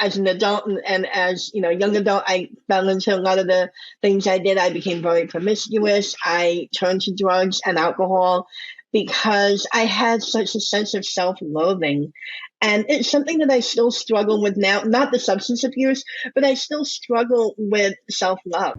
as an adult and as, young adult, I fell into a lot of the things I did. I became very promiscuous. I turned to drugs and alcohol because I had such a sense of self-loathing. And it's something that I still struggle with now, not the substance abuse, but I still struggle with self-love.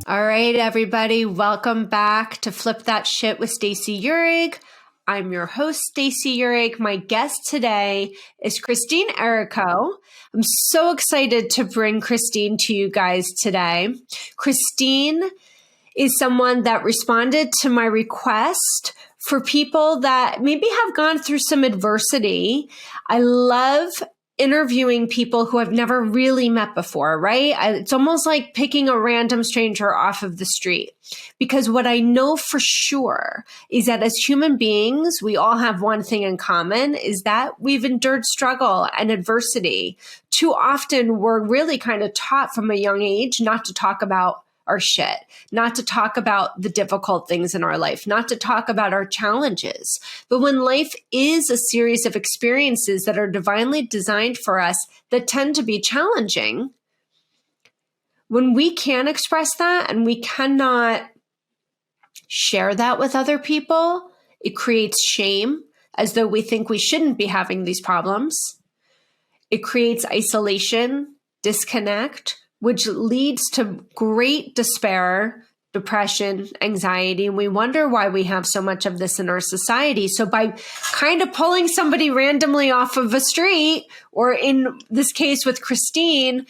All right, everybody, welcome back to Flip That Shit with Stacey Uhrig. I'm your host, Stacey Uhrig. My guest today is Christine Errico. I'm so excited to bring Christine to you guys today. Christine is someone that responded to my request for people that maybe have gone through some adversity. I love interviewing people who I've never really met before, right? It's almost like picking a random stranger off of the street, because what I know for sure is that as human beings, we all have one thing in common, is that we've endured struggle and adversity. Too often, we're really kind of taught from a young age not to talk about our shit, not to talk about the difficult things in our life, not to talk about our challenges. But when life is a series of experiences that are divinely designed for us that tend to be challenging, when we can express that and we cannot share that with other people, it creates shame, as though we think we shouldn't be having these problems. It creates isolation, disconnect, which leads to great despair, depression, anxiety. And we wonder why we have so much of this in our society. So by kind of pulling somebody randomly off of a street, or in this case with Christine,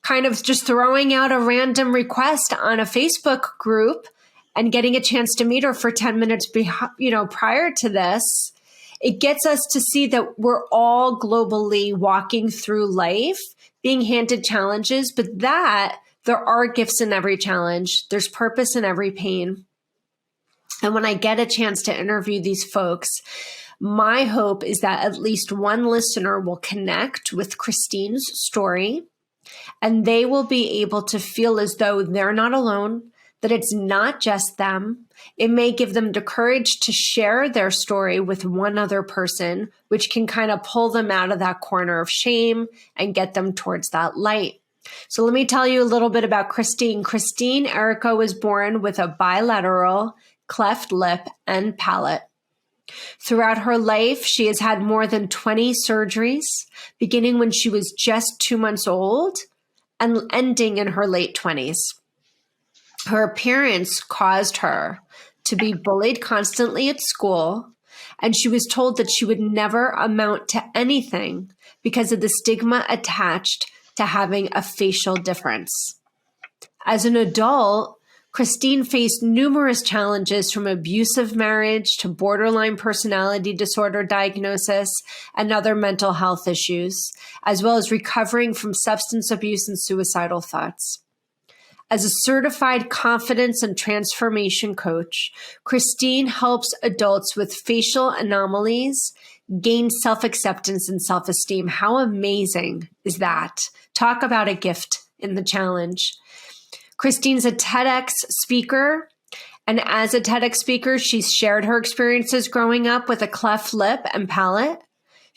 kind of just throwing out a random request on a Facebook group and getting a chance to meet her for 10 minutes, prior to this, it gets us to see that we're all globally walking through life, being handed challenges, but that there are gifts in every challenge. There's purpose in every pain. And when I get a chance to interview these folks, my hope is that at least one listener will connect with Christine's story, and they will be able to feel as though they're not alone, that it's not just them. It may give them the courage to share their story with one other person, which can kind of pull them out of that corner of shame and get them towards that light. So let me tell you a little bit about Christine. Christine Errico was born with a bilateral cleft lip and palate. Throughout her life, she has had more than 20 surgeries, beginning when she was just 2 months old and ending in her late 20s. Her appearance caused her to be bullied constantly at school, and she was told that she would never amount to anything because of the stigma attached to having a facial difference. As an adult, Christine faced numerous challenges, from abusive marriage to borderline personality disorder diagnosis and other mental health issues, as well as recovering from substance abuse and suicidal thoughts. As a certified confidence and transformation coach, Christine helps adults with facial anomalies gain self-acceptance and self-esteem. How amazing is that? Talk about a gift in the challenge. Christine's a TEDx speaker, and as a TEDx speaker, she's shared her experiences growing up with a cleft lip and palate.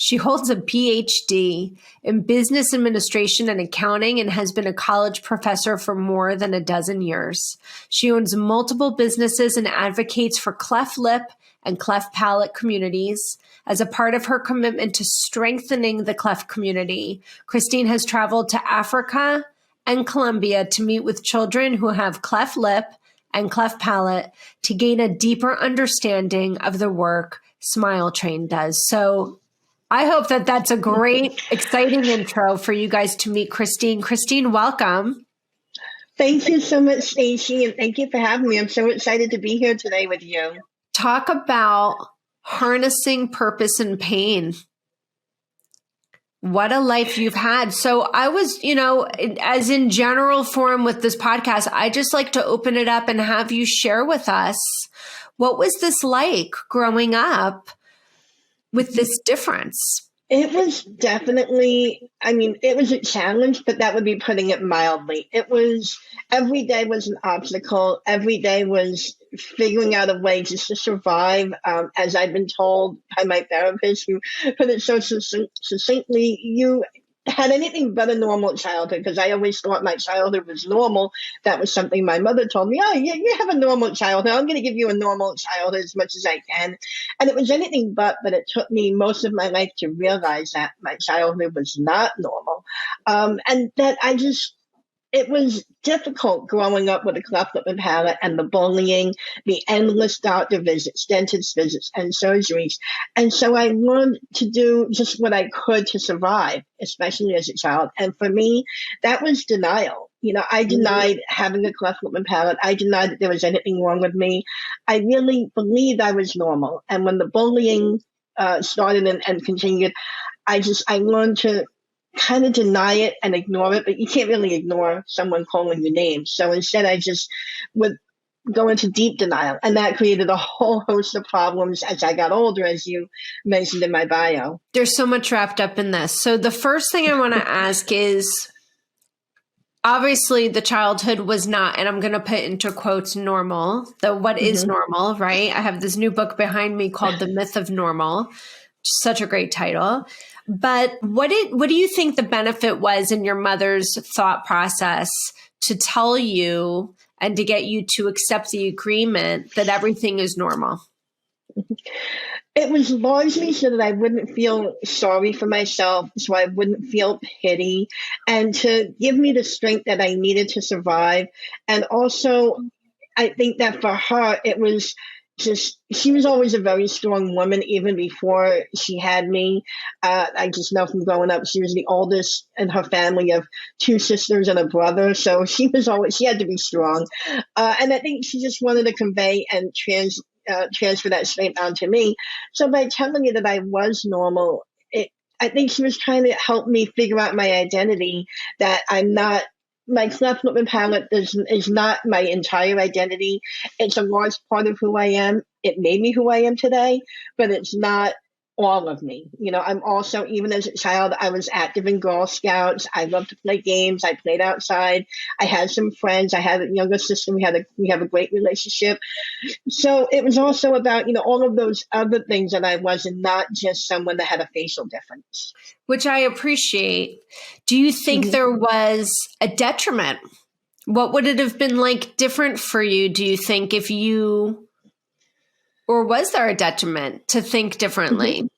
She holds a PhD in business administration and accounting and has been a college professor for more than a dozen years. She owns multiple businesses and advocates for cleft lip and cleft palate communities. As a part of her commitment to strengthening the cleft community, Christine has traveled to Africa and Colombia to meet with children who have cleft lip and cleft palate to gain a deeper understanding of the work Smile Train does. So I hope that that's a great, exciting intro for you guys to meet Christine. Christine, welcome. Thank you so much, Stacey, and thank you for having me. I'm so excited to be here today with you. Talk about harnessing purpose and pain. What a life you've had. So I was, as in general form with this podcast, I just like to open it up and have you share with us, what was this like growing up with this difference? It was definitely, it was a challenge, but that would be putting it mildly. Every day was an obstacle. Every day was figuring out a way just to survive. As I've been told by my therapist, who put it so succinctly, you had anything but a normal childhood, because I always thought my childhood was normal. That was something my mother told me. Oh, you have a normal childhood. I'm going to give you a normal childhood as much as I can. And it was anything but it took me most of my life to realize that my childhood was not normal. And that it was difficult growing up with a cleft lip and palate and the bullying, the endless doctor visits, dentist visits, and surgeries. And so I learned to do just what I could to survive, especially as a child. And for me, that was denial. I denied having a cleft lip and palate. I denied that there was anything wrong with me. I really believed I was normal. And when the bullying started and continued, I learned to kind of deny it and ignore it, but you can't really ignore someone calling your name. So instead, I just would go into deep denial, and that created a whole host of problems as I got older, as you mentioned in my bio. There's so much wrapped up in this. So the first thing I want to ask is, obviously the childhood was not, and I'm going to put into quotes, normal. What is normal, right? I have this new book behind me called The Myth of Normal. Such a great title. But what do you think the benefit was in your mother's thought process to tell you and to get you to accept the agreement that everything is normal? It was largely so that I wouldn't feel sorry for myself, so I wouldn't feel pity, and to give me the strength that I needed to survive. And also, I think that for her, it was she was always a very strong woman, even before she had me. I just know from growing up, she was the oldest in her family of two sisters and a brother. So she had to be strong. And I think she just wanted to convey and transfer that strength onto me. So by telling me that I was normal, I think she was trying to help me figure out my identity, that I'm not. My cleft lip and palate is not my entire identity. It's a large part of who I am. It made me who I am today, but it's not all of me. I'm also, even as a child, I was active in Girl Scouts. I loved to play games. I played outside. I had some friends. I had a younger sister. We have a great relationship. So it was also about, all of those other things that I was, and not just someone that had a facial difference. Which I appreciate. Do you think there was a detriment? What would it have been like different for you, do you think, or was there a detriment to think differently?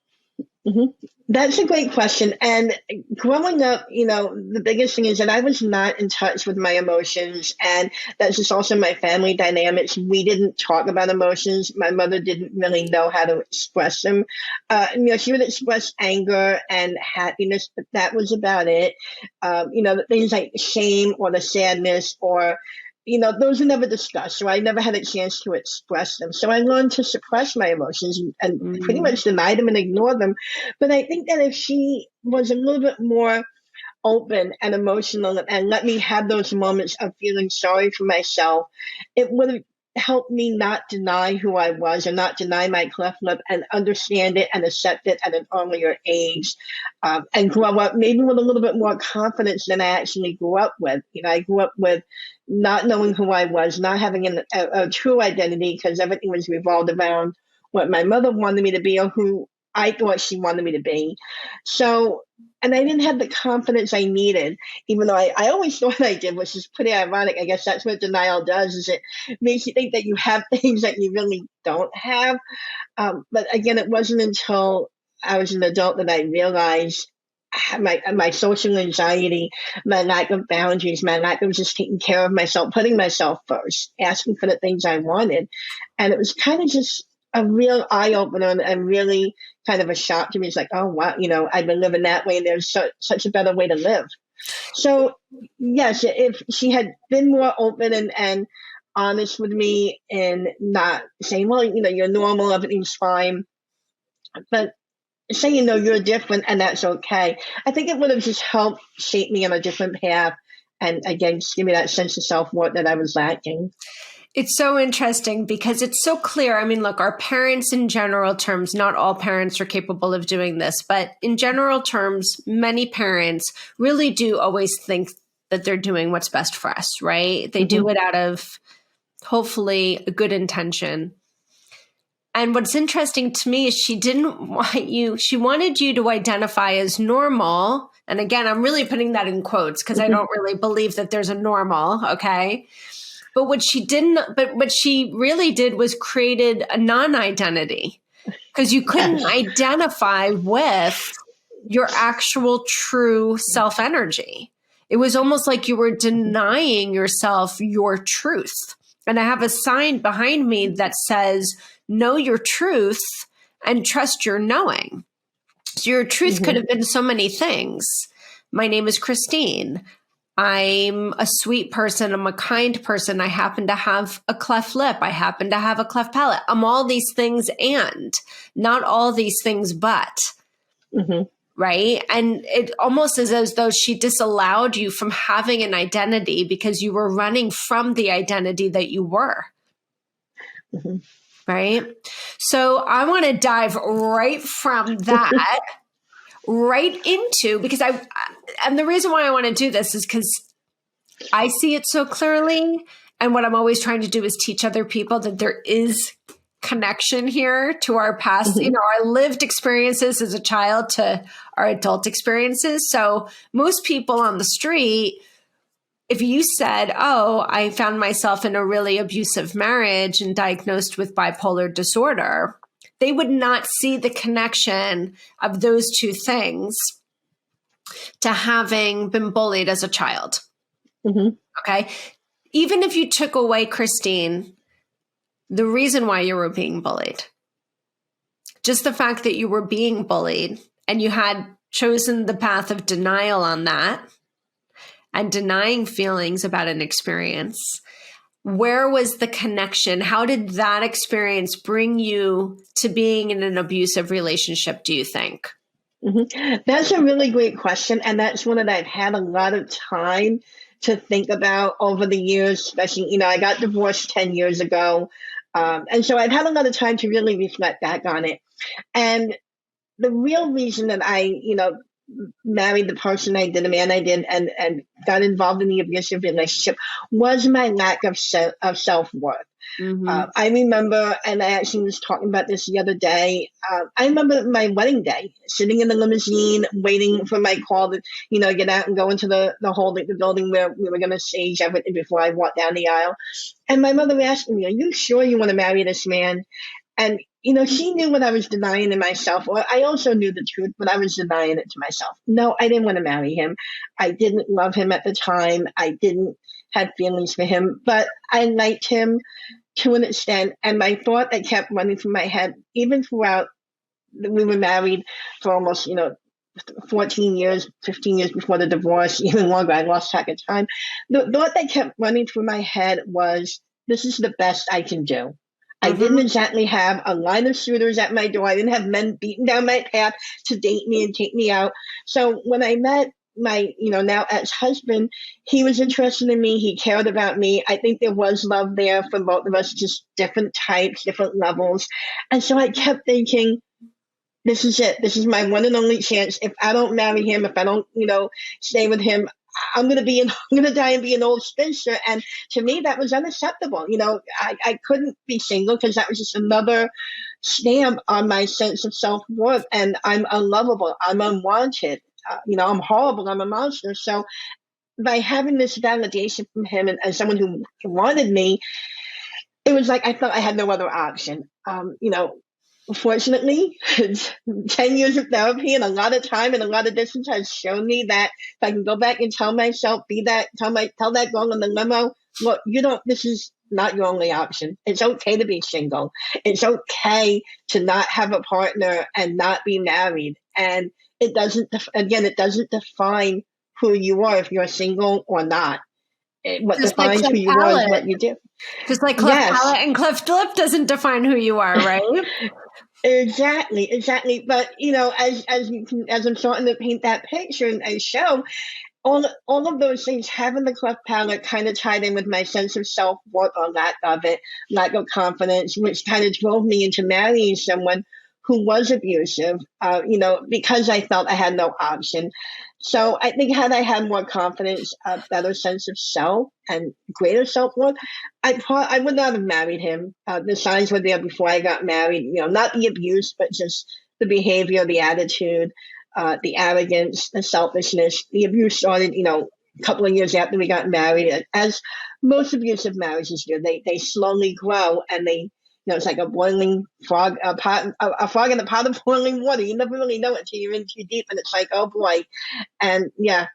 That's a great question. And growing up, the biggest thing is that I was not in touch with my emotions. And that's just also my family dynamics. We didn't talk about emotions. My mother didn't really know how to express them. She would express anger and happiness, but that was about it. The things like shame or the sadness or those were never discussed. So I never had a chance to express them. So I learned to suppress my emotions and pretty much deny them and ignore them. But I think that if she was a little bit more open and emotional and let me have those moments of feeling sorry for myself, it would have helped me not deny who I was and not deny my cleft lip, and understand it and accept it at an earlier age, and grow up maybe with a little bit more confidence than I actually grew up with. I grew up with not knowing who I was, not having a true identity, because everything was revolved around what my mother wanted me to be or who I thought she wanted me to be. So, and I didn't have the confidence I needed, even though I always thought I did, which is pretty ironic. I guess that's what denial does, is it makes you think that you have things that you really don't have. But again, it wasn't until I was an adult that I realized my social anxiety, my lack of boundaries, my lack of just taking care of myself, putting myself first, asking for the things I wanted. And it was kind of just a real eye-opener and really kind of a shock to me. It's like, oh, wow, I've been living that way, and there's such a better way to live. So, yes, if she had been more open and honest with me and not saying, well, you're normal, everything's fine, but saying, you're different and that's okay, I think it would have just helped shape me on a different path and, again, just give me that sense of self-worth that I was lacking. It's so interesting because it's so clear. I mean, look, our parents in general terms, not all parents are capable of doing this, but in general terms, many parents really do always think that they're doing what's best for us, right? They do it out of hopefully a good intention. And what's interesting to me is she wanted you to identify as normal. And again, I'm really putting that in quotes because I don't really believe that there's a normal, okay? But what she really did was created a non-identity because you couldn't identify with your actual true self-energy. It was almost like you were denying yourself your truth. And I have a sign behind me that says, know your truth and trust your knowing. So your truth could have been so many things. My name is Christine. I'm a sweet person. I'm a kind person. I happen to have a cleft lip. I happen to have a cleft palate. I'm all these things and not all these things, but. Right. And it almost is as though she disallowed you from having an identity because you were running from the identity that you were. Right. So I want to dive right from that right into, because and the reason why I want to do this is because I see it so clearly. And what I'm always trying to do is teach other people that there is connection here to our past, our lived experiences as a child to our adult experiences. So most people on the street, if you said, oh, I found myself in a really abusive marriage and diagnosed with bipolar disorder, they would not see the connection of those two things to having been bullied as a child. Okay. Even if you took away, Christine, the reason why you were being bullied, just the fact that you were being bullied and you had chosen the path of denial on that and denying feelings about an experience, where was the connection? How did that experience bring you to being in an abusive relationship, do you think? That's a really great question. And that's one that I've had a lot of time to think about over the years, especially, I got divorced 10 years ago. And so I've had a lot of time to really reflect back on it. And the real reason that I, married the person I did, the man I did, and got involved in the abusive relationship was my lack of self-worth. I remember, and I actually was talking about this the other day, I remember my wedding day, sitting in the limousine, waiting for my call to, get out and go into the building where we were going to stage everything before I walked down the aisle. And my mother asked me, are you sure you want to marry this man? And, she knew what I was denying in myself. Well, I also knew the truth, but I was denying it to myself. No, I didn't want to marry him. I didn't love him at the time. I didn't have feelings for him, but I liked him to an extent. And my thought that kept running through my head, even throughout, we were married for almost, 14 years, 15 years before the divorce, even longer, I lost track of time. The thought that kept running through my head was, this is the best I can do. I didn't exactly have a line of suitors at my door. I didn't have men beating down my path to date me and take me out. So when I met my, now ex-husband, he was interested in me. He cared about me. I think there was love there for both of us, just different types, different levels. And so I kept thinking, this is it. This is my one and only chance. If I don't marry him, if I don't, stay with him, I'm going to die and be an old spinster. And to me, that was unacceptable. I couldn't be single because that was just another stamp on my sense of self-worth. And I'm unlovable. I'm unwanted. I'm horrible. I'm a monster. So by having this validation from him and as someone who wanted me, it was like I thought I had no other option. Fortunately, 10 years of therapy and a lot of time and a lot of distance has shown me that if I can go back and tell myself, tell that girl in the limo, look, this is not your only option. It's okay to be single. It's okay to not have a partner and not be married. And it doesn't define who you are if you're single or not. What just defines who you are is what you do. Just like cleft palate and cleft lip doesn't define who you are, right? Exactly. But as I'm starting to paint that picture and show, all of those things, having the cleft palate kind of tied in with my sense of self-worth or lack of it, lack of confidence, which kind of drove me into marrying someone who was abusive, because I felt I had no option. So I think had I had more confidence, a better sense of self, and greater self worth, I would not have married him. The signs were there before I got married. Not the abuse, but just the behavior, the attitude, the arrogance, the selfishness. The abuse started, a couple of years after we got married. As most abusive marriages do, they slowly grow, and it's like a boiling frog, a frog in a pot of boiling water. You never really know it until you're in too deep, and it's like, oh boy. And yeah.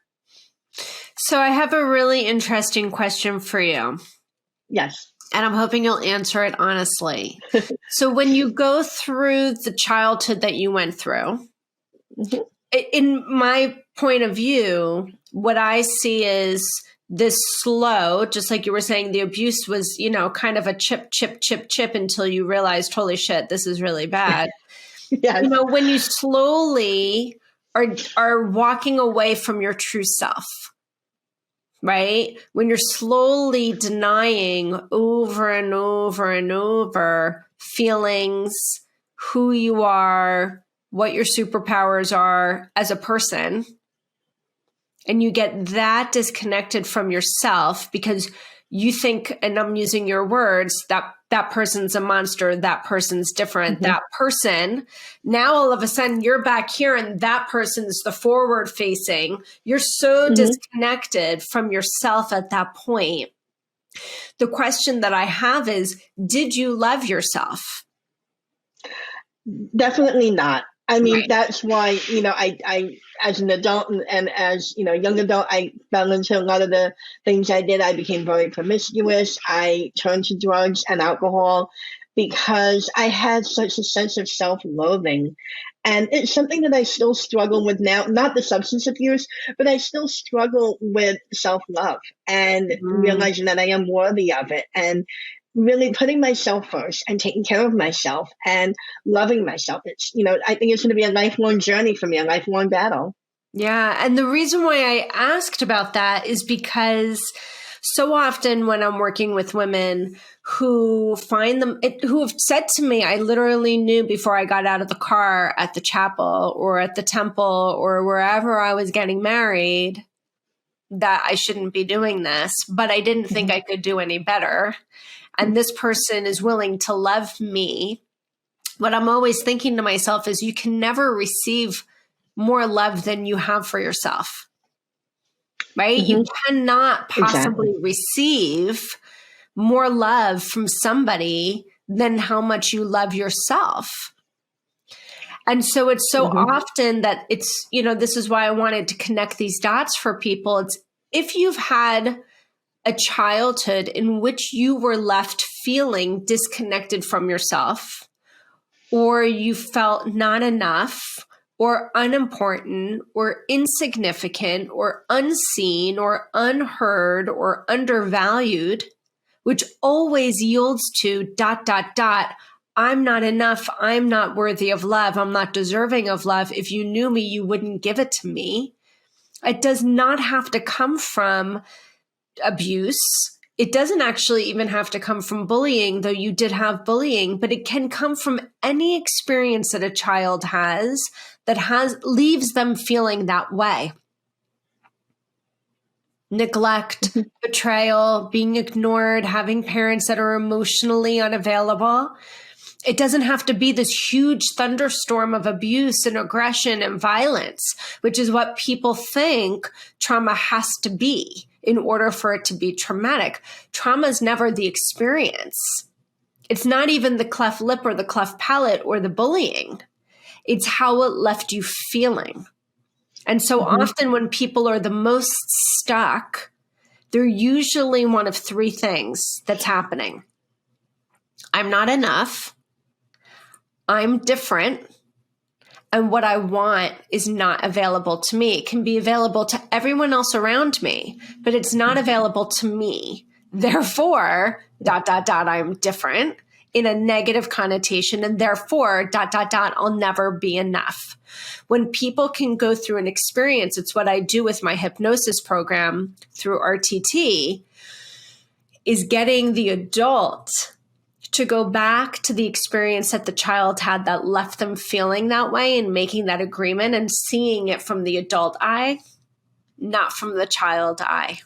So I have a really interesting question for you. Yes. And I'm hoping you'll answer it honestly. So when you go through the childhood that you went through, mm-hmm. In my point of view, what I see is this slow, just like you were saying, the abuse was, kind of a chip until you realized, holy shit, this is really bad. Yes. When you slowly are walking away from your true self, right? When you're slowly denying over and over and over feelings, who you are, what your superpowers are as a person, and you get that disconnected from yourself because you think, and I'm using your words, that person's a monster, that person's different, mm-hmm. that person. Now all of a sudden you're back here and that person's the forward facing. You're so mm-hmm. disconnected from yourself at that point. The question that I have is, did you love yourself? Definitely not. I mean, right. That's why, I as an adult and as, young adult, I fell into a lot of the things I did. I became very promiscuous. I turned to drugs and alcohol because I had such a sense of self-loathing. And it's something that I still struggle with now, not the substance abuse, but I still struggle with self-love and realizing that I am worthy of it. And really putting myself first and taking care of myself and loving myself. It's, I think it's going to be a lifelong journey for me, a lifelong battle. Yeah. And the reason why I asked about that is because so often when I'm working with women who who have said to me, I literally knew before I got out of the car at the chapel or at the temple or wherever I was getting married that I shouldn't be doing this, but I didn't think I could do any better. And this person is willing to love me. What I'm always thinking to myself is you can never receive more love than you have for yourself, right? Mm-hmm. You cannot possibly receive more love from somebody than how much you love yourself. And so it's so often that it's, this is why I wanted to connect these dots for people. It's if you've had a childhood in which you were left feeling disconnected from yourself, or you felt not enough, or unimportant, or insignificant, or unseen, or unheard, or undervalued, which always yields to ... I'm not enough. I'm not worthy of love. I'm not deserving of love. If you knew me, you wouldn't give it to me. It does not have to come from abuse. It doesn't actually even have to come from bullying, though you did have bullying, but it can come from any experience that a child has that leaves them feeling that way. Neglect, betrayal, being ignored, having parents that are emotionally unavailable. It doesn't have to be this huge thunderstorm of abuse and aggression and violence, which is what people think trauma has to be in order for it to be traumatic. Trauma is never the experience. It's not even the cleft lip or the cleft palate or the bullying. It's how it left you feeling. And so often when people are the most stuck, they're usually one of three things that's happening. I'm not enough. I'm different. And what I want is not available to me. It can be available to everyone else around me, but it's not available to me. Therefore, ... I'm different in a negative connotation. And therefore, ... I'll never be enough. When people can go through an experience, it's what I do with my hypnosis program through RTT, is getting the adult to go back to the experience that the child had that left them feeling that way and making that agreement and seeing it from the adult eye not from the child I.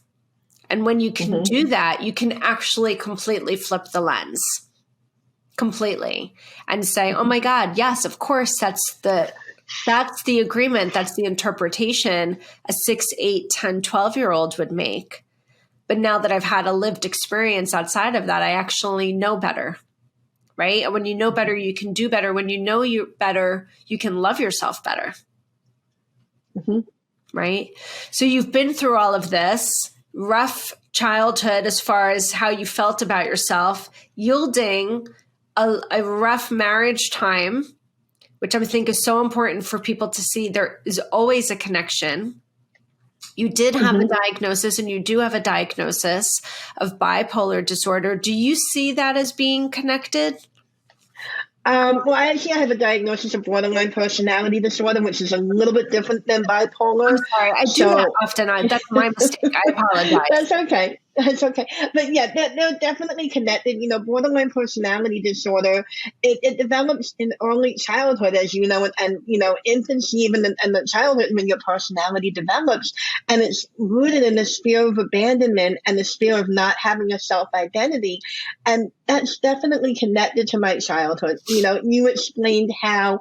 And when you can do that, you can actually completely flip the lens. Completely. And say, oh my God, yes, of course, that's the agreement, that's the interpretation a 6, 8, 10, 12-year-old would make. But now that I've had a lived experience outside of that, I actually know better, right? And when you know better, you can do better. When you know you better, you can love yourself better, right? So you've been through all of this rough childhood as far as how you felt about yourself, yielding a rough marriage time, which I think is so important for people to see. There is always a connection. You did have a diagnosis, and you do have a diagnosis of bipolar disorder. Do you see that as being connected? Well, I have a diagnosis of borderline personality disorder, which is a little bit different than bipolar. I'm sorry, I do that often. That's my mistake. I apologize. That's okay. That's okay. But yeah, they're definitely connected. Borderline personality disorder, it develops in early childhood, as you know, and infancy, even in the childhood when your personality develops. And it's rooted in this fear of abandonment and this fear of not having a self-identity. And that's definitely connected to my childhood. You explained how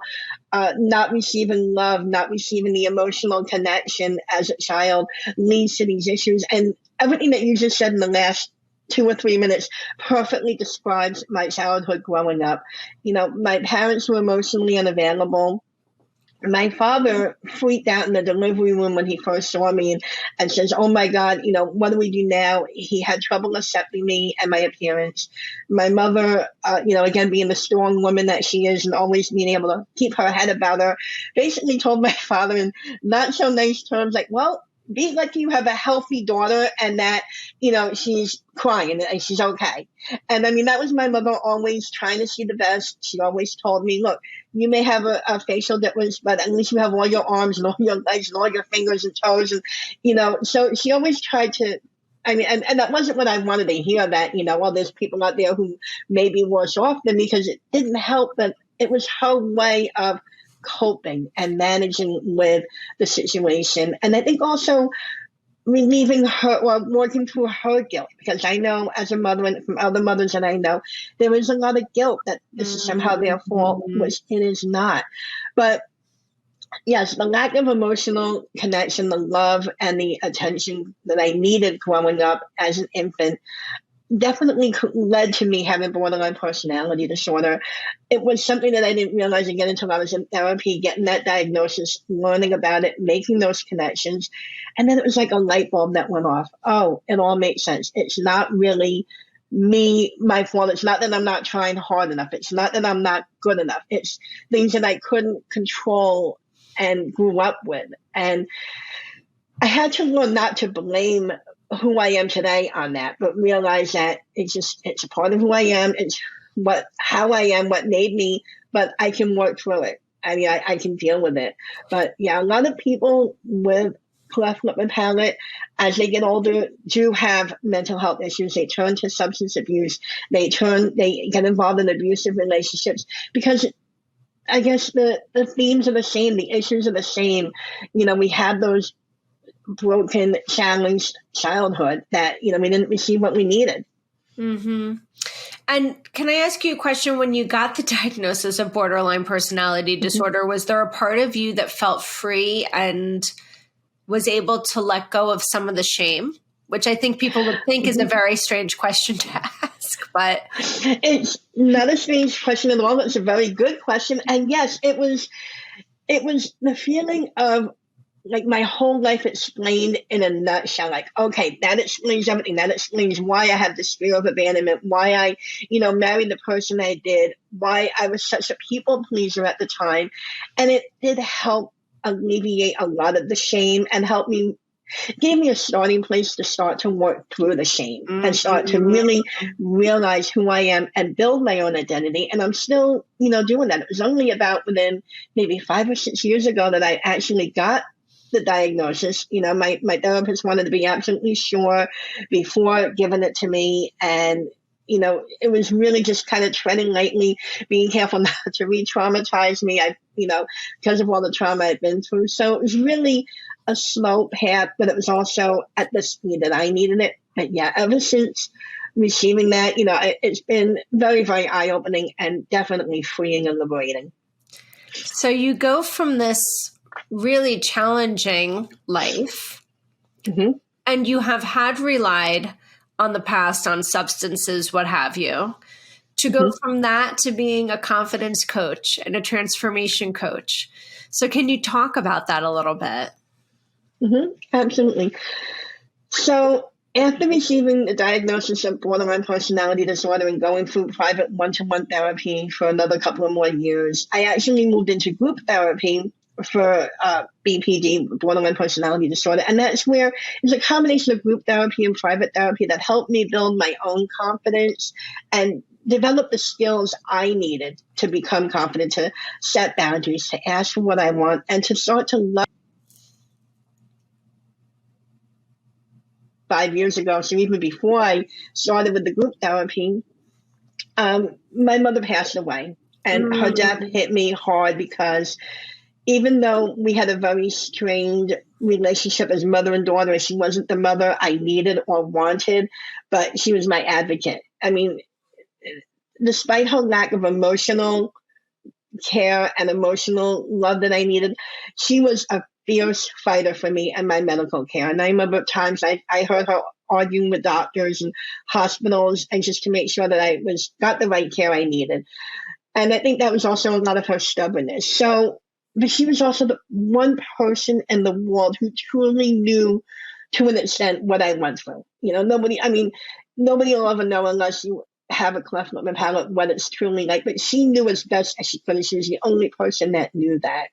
not receiving love, not receiving the emotional connection as a child leads to these issues. And everything that you just said in the last 2 or 3 minutes perfectly describes my childhood growing up. My parents were emotionally unavailable. My father freaked out in the delivery room when he first saw me and says, oh my God, what do we do now? He had trouble accepting me and my appearance. My mother, again, being the strong woman that she is and always being able to keep her head about her, basically told my father in not so nice terms, like, well, be lucky you have a healthy daughter and that, she's crying and she's okay. And I mean, that was my mother always trying to see the best. She always told me, look, you may have a facial difference, but at least you have all your arms and all your legs and all your fingers and toes. And, so she always tried to, and that wasn't what I wanted to hear, that, well, there's people out there who may be worse off than me, because it didn't help, but it was her way of coping and managing with the situation. And I think also relieving her or working through her guilt, because I know as a mother and from other mothers that I know, there is a lot of guilt that this is somehow their fault, which it is not. But yes, the lack of emotional connection, the love and the attention that I needed growing up as an infant definitely led to me having borderline personality disorder. It was something that I didn't realize again until I was in therapy, getting that diagnosis, learning about it, making those connections. And then it was like a light bulb that went off. Oh, it all makes sense. It's not really my fault. It's not that I'm not trying hard enough. It's not that I'm not good enough. It's things that I couldn't control and grew up with. And I had to learn not to blame who I am today on that, but realize that it's a part of who I am. It's how I am, what made me, but I can work through it. I can deal with it. But yeah, a lot of people with cleft lip and palate, as they get older, do have mental health issues. They turn to substance abuse. They get involved in abusive relationships because I guess the themes are the same. The issues are the same. We have those broken, challenged childhood that, we didn't receive what we needed. Mm-hmm. And can I ask you a question? When you got the diagnosis of borderline personality disorder, was there a part of you that felt free and was able to let go of some of the shame? Which I think people would think is a very strange question to ask, but it's not a strange question at all. It's a very good question. And yes, it was the feeling of like my whole life explained in a nutshell. Like, okay, that explains everything. That explains why I have this fear of abandonment, why I, married the person I did, why I was such a people pleaser at the time. And it did help alleviate a lot of the shame and gave me a starting place to start to work through the shame and start to really realize who I am and build my own identity. And I'm still, doing that. It was only about within maybe 5 or 6 years ago that I actually got the diagnosis. My therapist wanted to be absolutely sure before giving it to me. And, it was really just kind of treading lightly, being careful not to re-traumatize me. Because of all the trauma I'd been through. So it was really a slow path, but it was also at the speed that I needed it. But yeah, ever since receiving that, it's been very, very eye-opening and definitely freeing and liberating. So you go from this really challenging life, and you have had relied on the past, on substances, what have you, to go from that to being a confidence coach and a transformation coach. So can you talk about that a little bit? Absolutely. So after receiving the diagnosis of borderline personality disorder and going through private one-to-one therapy for another couple of more years, I actually moved into group therapy for BPD, borderline personality disorder. And that's where it's a combination of group therapy and private therapy that helped me build my own confidence and develop the skills I needed to become confident, to set boundaries, to ask for what I want, and to start to love. 5 years ago, so even before I started with the group therapy, my mother passed away, and her death hit me hard because even though we had a very strained relationship as mother and daughter, she wasn't the mother I needed or wanted, but she was my advocate. I mean, despite her lack of emotional care and emotional love that I needed, she was a fierce fighter for me and my medical care. And I remember times I heard her arguing with doctors and hospitals and just to make sure that I got the right care I needed. And I think that was also a lot of her stubbornness. But she was also the one person in the world who truly knew to an extent what I went through. Nobody will ever know unless you have a cleft lip and palate what it's truly like. But she knew as best as she could, and she was the only person that knew that.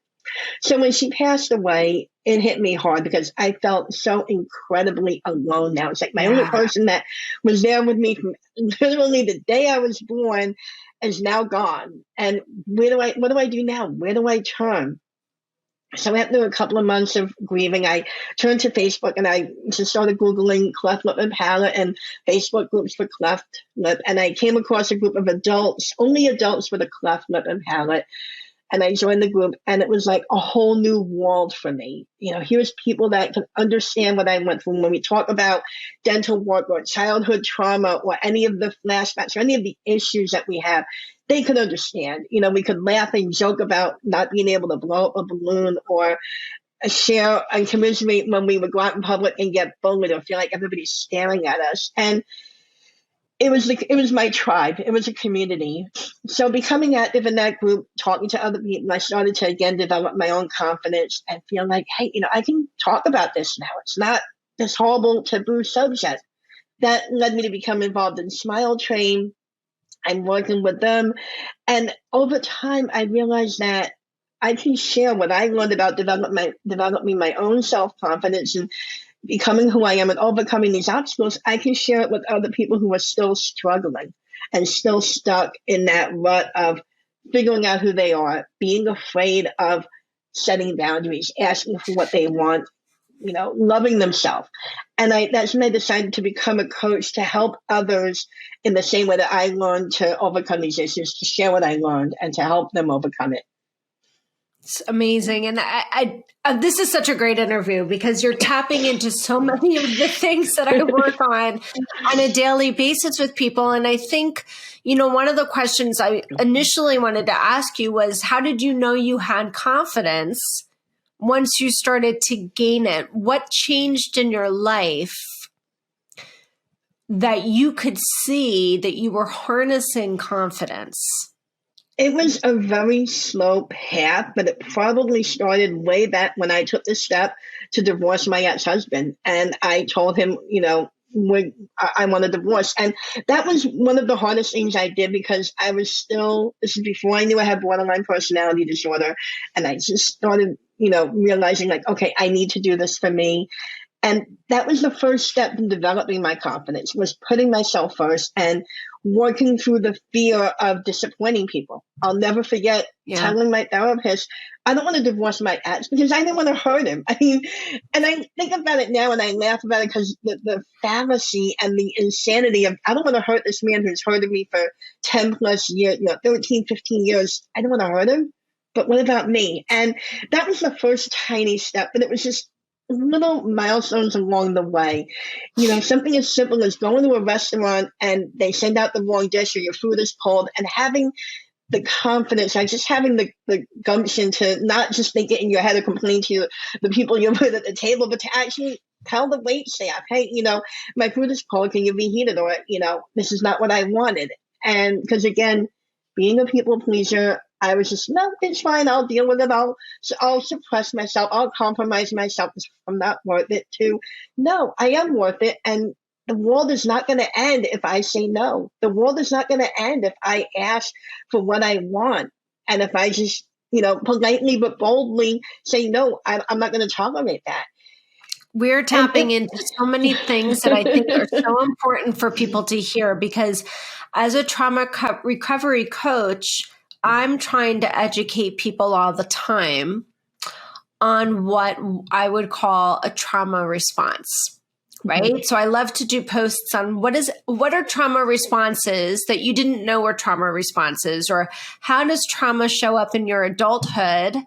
So when she passed away, it hit me hard because I felt so incredibly alone now. It's like my only person that was there with me from literally the day I was born is now gone. And what do I do now? Where do I turn? So after a couple of months of grieving, I turned to Facebook and I just started Googling cleft lip and palate and Facebook groups for cleft lip. And I came across a group of adults, only adults with a cleft lip and palate. And I joined the group, and it was like a whole new world for me. Here's people that can understand what I went through. When we talk about dental work or childhood trauma or any of the flashbacks or any of the issues that we have, they could understand. We could laugh and joke about not being able to blow up a balloon or share and commiserate when we would go out in public and get bullied or feel like everybody's staring at us. And it was my tribe. It was a community. So becoming active in that group, talking to other people, I started to again develop my own confidence and feel like, hey, I can talk about this now. It's not this horrible taboo subject. That led me to become involved in Smile Train and working with them. And over time, I realized that I can share what I learned about developing my own self-confidence and becoming who I am and overcoming these obstacles. I can share it with other people who are still struggling and still stuck in that rut of figuring out who they are, being afraid of setting boundaries, asking for what they want, loving themselves. And that's when I decided to become a coach to help others in the same way that I learned to overcome these issues, to share what I learned and to help them overcome it. It's amazing. And I this is such a great interview because you're tapping into so many of the things that I work on a daily basis with people. And I think, one of the questions I initially wanted to ask you was, how did you know you had confidence once you started to gain it? What changed in your life that you could see that you were harnessing confidence? It was a very slow path, but it probably started way back when I took the step to divorce my ex-husband. And I told him, I want a divorce. And that was one of the hardest things I did because I was this is before I knew I had borderline personality disorder. And I just started, realizing like, okay, I need to do this for me. And that was the first step in developing my confidence, was putting myself first and working through the fear of disappointing people. I'll never forget telling my therapist, I don't want to divorce my ex because I didn't want to hurt him. I mean, and I think about it now and I laugh about it because the fallacy and the insanity of, I don't want to hurt this man who's hurted me for 10 plus years, 13, 15 years. I don't want to hurt him. But what about me? And that was the first tiny step, but it was just little milestones along the way. Something as simple as going to a restaurant and they send out the wrong dish or your food is cold, and having the confidence, like just having the gumption to not just think it in your head or complain to the people you're with at the table, but to actually tell the wait staff, hey, my food is cold, can you reheat it? Or, this is not what I wanted. And because again, being a people pleaser, I was just, no, it's fine. I'll deal with it. I'll suppress myself. I'll compromise myself because I'm not worth it too. No, I am worth it. And the world is not going to end if I say no. The world is not going to end if I ask for what I want. And if I just, politely but boldly say no, I'm not going to tolerate that. We're tapping into so many things that I think are so important for people to hear, because as a trauma recovery coach, I'm trying to educate people all the time on what I would call a trauma response, right? Mm-hmm. So I love to do posts on what are trauma responses that you didn't know were trauma responses, or how does trauma show up in your adulthood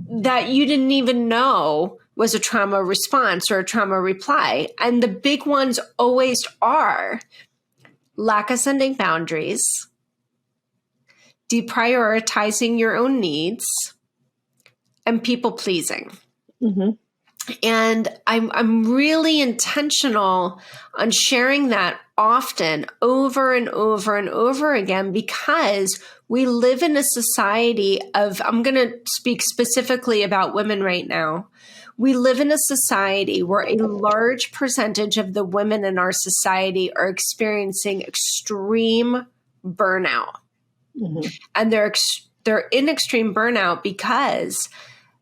that you didn't even know was a trauma response or a trauma reply. And the big ones always are lack of setting boundaries, deprioritizing your own needs, and people pleasing. Mm-hmm. And I'm really intentional on sharing that often, over and over and over again, because we live in a society of, I'm going to speak specifically about women right now. We live in a society where a large percentage of the women in our society are experiencing extreme burnout. Mm-hmm. And they're in extreme burnout because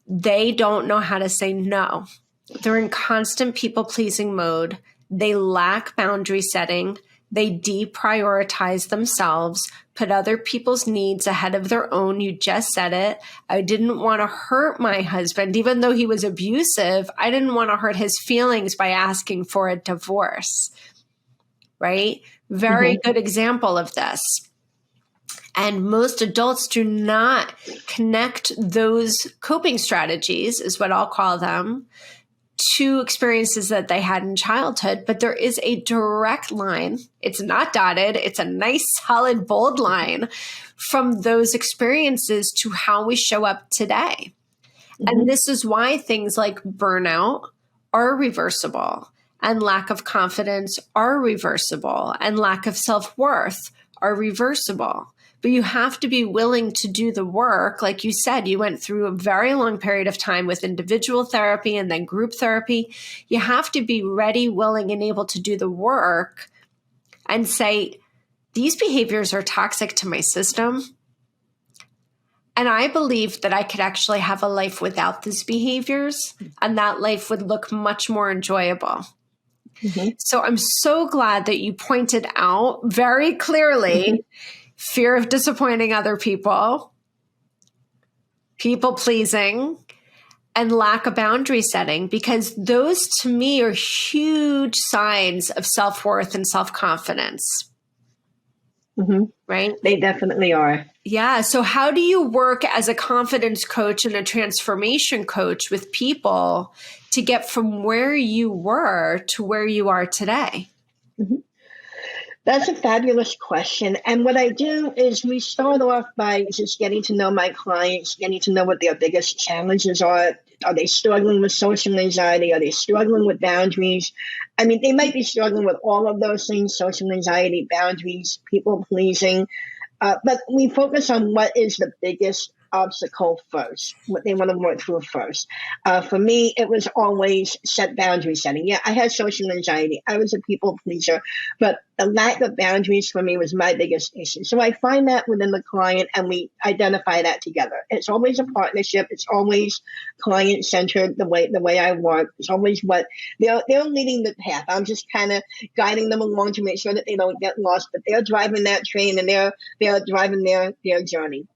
they don't know how to say no. They're in constant people-pleasing mode. They lack boundary setting. They deprioritize themselves, put other people's needs ahead of their own. You just said it. I didn't want to hurt my husband. Even though he was abusive, I didn't want to hurt his feelings by asking for a divorce, right? Very good example of this. And most adults do not connect those coping strategies, is what I'll call them, to experiences that they had in childhood. But there is a direct line. It's not dotted. It's a nice, solid, bold line from those experiences to how we show up today. Mm-hmm. And this is why things like burnout are reversible, and lack of confidence are reversible, and lack of self-worth are reversible. But you have to be willing to do the work. Like you said, you went through a very long period of time with individual therapy and then group therapy. You have to be ready, willing, and able to do the work and say, these behaviors are toxic to my system. And I believe that I could actually have a life without these behaviors, and that life would look much more enjoyable. Mm-hmm. So I'm so glad that you pointed out very clearly fear of disappointing other people, people pleasing, and lack of boundary setting, because those to me are huge signs of self-worth and self-confidence. Mm-hmm. Right? They definitely are. Yeah. So how do you work as a confidence coach and a transformation coach with people to get from where you were to where you are today? Mm-hmm. That's a fabulous question. And what I do is we start off by just getting to know my clients, getting to know what their biggest challenges are. Are they struggling with social anxiety? Are they struggling with boundaries? I mean, they might be struggling with all of those things: social anxiety, boundaries, people pleasing. But we focus on what is the biggest obstacle first, what they want to work through first. For me, it was always set boundary setting. Yeah, I had social anxiety. I was a people pleaser, but the lack of boundaries for me was my biggest issue. So I find that within the client, and we identify that together. It's always a partnership. It's always client centered. The way I work. It's always what they're leading the path. I'm just kind of guiding them along to make sure that they don't get lost. But they're driving that train, and they're driving their journey.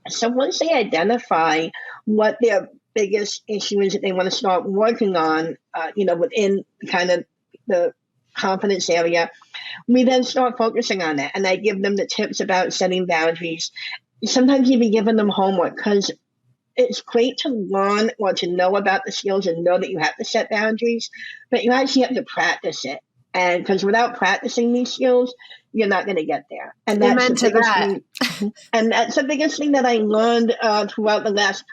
So once they identify what their biggest issue is that they want to start working on, within kind of the confidence area, we then start focusing on that. And I give them the tips about setting boundaries, sometimes even giving them homework, because it's great to learn or to know about the skills and know that you have to set boundaries, but you actually have to practice it. And because without practicing these skills, you're not going to get there. And that's the biggest thing. And that's the biggest thing that I learned throughout the last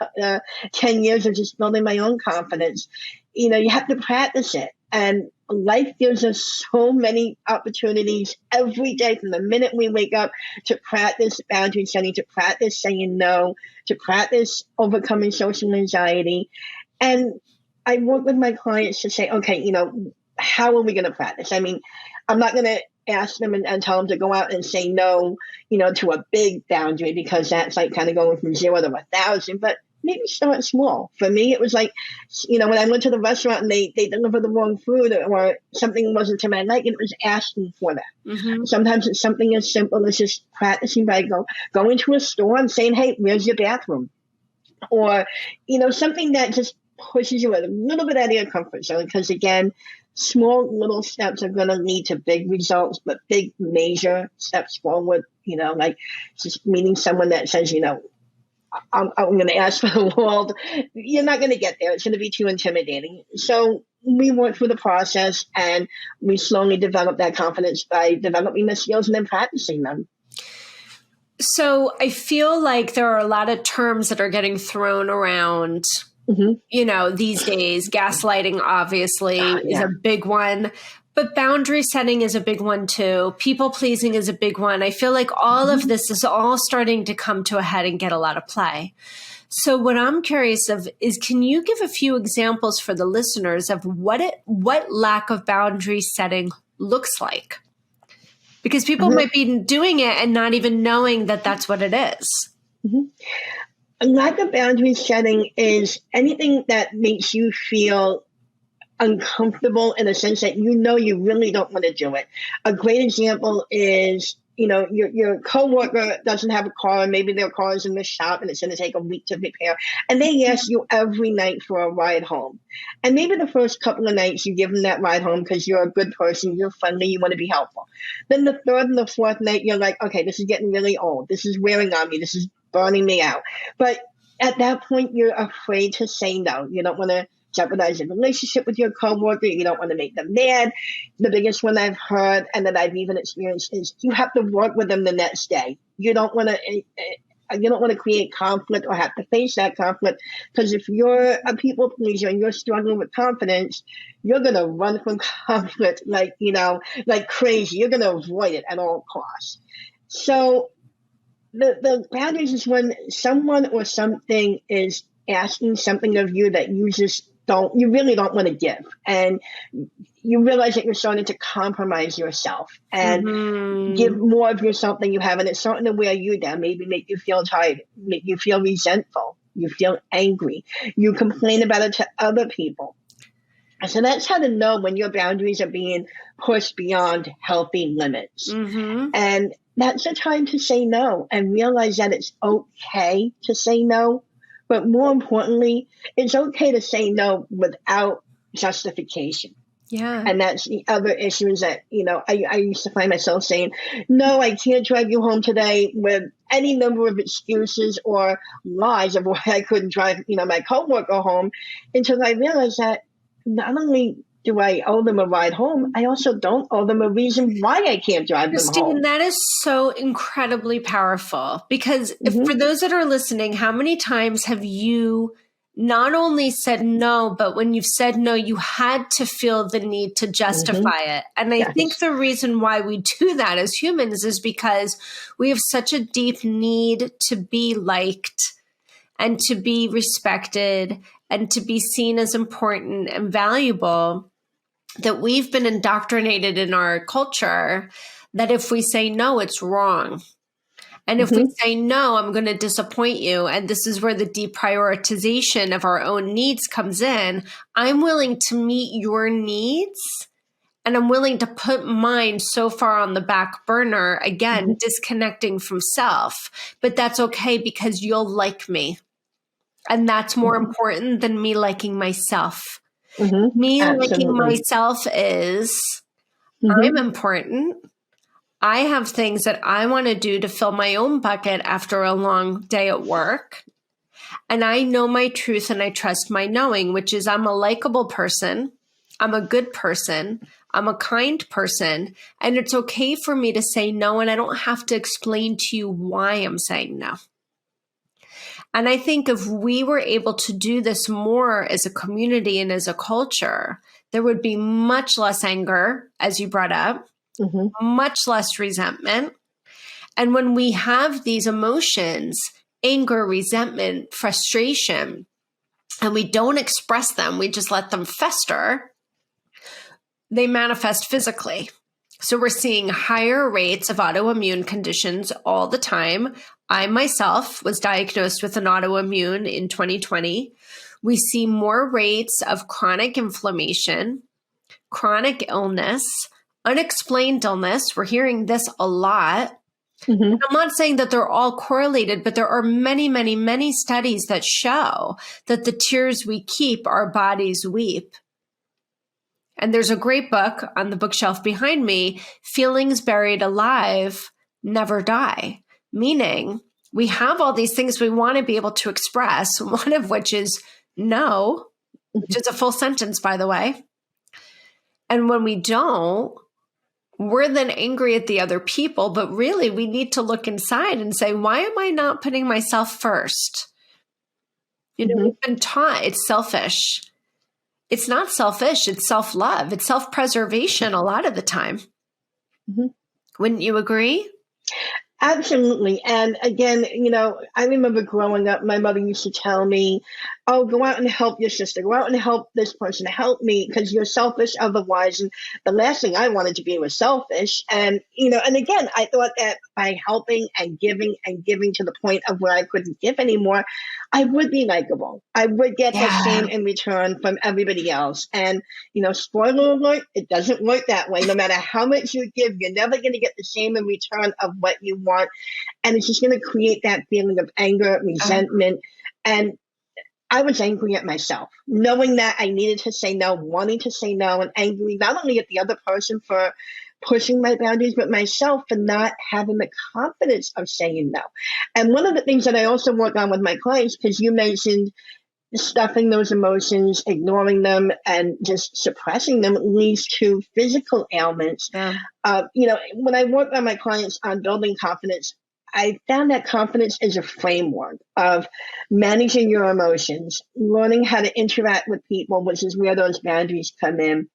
10 years of just building my own confidence. You have to practice it. And life gives us so many opportunities every day, from the minute we wake up, to practice boundary setting, to practice saying no, to practice overcoming social anxiety. And I work with my clients to say, okay, how are we going to practice? I mean, I'm not going to ask them and tell them to go out and say no, to a big boundary, because that's like kind of going from 0 to 1,000. But maybe start small. For me, it was like, when I went to the restaurant and they delivered the wrong food, or something wasn't to my liking, it was asking for that. Mm-hmm. Sometimes it's something as simple as just practicing by going to a store and saying, hey, where's your bathroom? Or, something that just pushes you a little bit out of your comfort zone. Because again, small little steps are going to lead to big results, but big major steps forward, like just meeting someone that says, I'm going to ask for the world. You're not going to get there. It's going to be too intimidating. So we went through the process, and we slowly developed that confidence by developing the skills and then practicing them. So I feel like there are a lot of terms that are getting thrown around, these days. Gaslighting, obviously, is a big one. But boundary setting is a big one too. People pleasing is a big one. I feel like all of this is all starting to come to a head and get a lot of play. So what I'm curious of is, can you give a few examples for the listeners of what lack of boundary setting looks like? Because people might be doing it and not even knowing that that's what it is. A lack of boundary setting is anything that makes you feel uncomfortable, in a sense that you really don't want to do it. A great example is, your coworker doesn't have a car, maybe their car is in the shop and it's going to take a week to repair, and they ask you every night for a ride home. And maybe the first couple of nights you give them that ride home because you're a good person, you're friendly, you want to be helpful. Then the third and the fourth night, you're like, okay, this is getting really old. This is wearing on me. This is burning me out. But at that point, you're afraid to say no. You don't want to jeopardize a relationship with your coworker. You don't want to make them mad. The biggest one I've heard and that I've even experienced is you have to work with them the next day. You don't want to create conflict or have to face that conflict, because if you're a people pleaser and you're struggling with confidence, you're going to run from conflict like crazy. You're going to avoid it at all costs. So the boundaries is when someone or something is asking something of you that you really don't want to give. And you realize that you're starting to compromise yourself and give more of yourself than you have. And it's starting to wear you down, maybe make you feel tired, make you feel resentful, you feel angry, you complain about it to other people. So that's how to know when your boundaries are being pushed beyond healthy limits. And that's the time to say no and realize that it's okay to say no. But more importantly, it's okay to say no without justification. Yeah. And that's the other issue is that, I used to find myself saying, no, I can't drive you home today, with any number of excuses or lies of why I couldn't drive, my coworker home, until I realized that not only do I owe them a ride home, I also don't owe them a reason why I can't drive Christine, them home. That is so incredibly powerful, because for those that are listening, how many times have you not only said no, but when you've said no, you had to feel the need to justify it? And I think the reason why we do that as humans is because we have such a deep need to be liked and to be respected and to be seen as important and valuable, that we've been indoctrinated in our culture that if we say no, it's wrong. And if we say no, I'm going to disappoint you. And this is where the deprioritization of our own needs comes in. I'm willing to meet your needs, and I'm willing to put mine so far on the back burner, again, disconnecting from self. But that's okay because you'll like me. And that's more important than me liking myself. Me liking myself is I'm important. I have things that I want to do to fill my own bucket after a long day at work. And I know my truth and I trust my knowing, which is I'm a likable person. I'm a good person. I'm a kind person. And it's okay for me to say no. And I don't have to explain to you why I'm saying no. And I think if we were able to do this more as a community and as a culture, there would be much less anger, as you brought up, much less resentment. And when we have these emotions, anger, resentment, frustration, and we don't express them, we just let them fester, they manifest physically. So we're seeing higher rates of autoimmune conditions all the time. I myself was diagnosed with an autoimmune in 2020. We see more rates of chronic inflammation, chronic illness, unexplained illness. We're hearing this a lot. I'm not saying that they're all correlated, but there are many, many, many studies that show that the tears we keep, our bodies weep. And there's a great book on the bookshelf behind me, Feelings Buried Alive Never Die, meaning we have all these things we want to be able to express, one of which is no, which is a full sentence, by the way. And when we don't, we're then angry at the other people, but really we need to look inside and say, why am I not putting myself first? You know, we've been taught it's selfish. It's not selfish. It's self-love. It's self-preservation a lot of the time. Wouldn't you agree? Absolutely. And again, you know, I remember growing up, my mother used to tell me, oh, go out and help your sister, go out and help this person, help me, because you're selfish otherwise. And the last thing I wanted to be was selfish. And, you know, and again, I thought that by helping and giving to the point of where I couldn't give anymore, I would be likable. I would get the same in return from everybody else. And, you know, spoiler alert, it doesn't work that way. No matter how much you give, you're never going to get the same in return of what you want. And it's just going to create that feeling of anger, resentment. And I was angry at myself, knowing that I needed to say no, wanting to say no, and angry not only at the other person for pushing my boundaries, but myself for not having the confidence of saying no. And one of the things that I also work on with my clients, because you mentioned stuffing those emotions, ignoring them, and just suppressing them leads to physical ailments. You know, when I work with my clients on building confidence, I found that confidence is a framework of managing your emotions, learning how to interact with people, which is where those boundaries come in.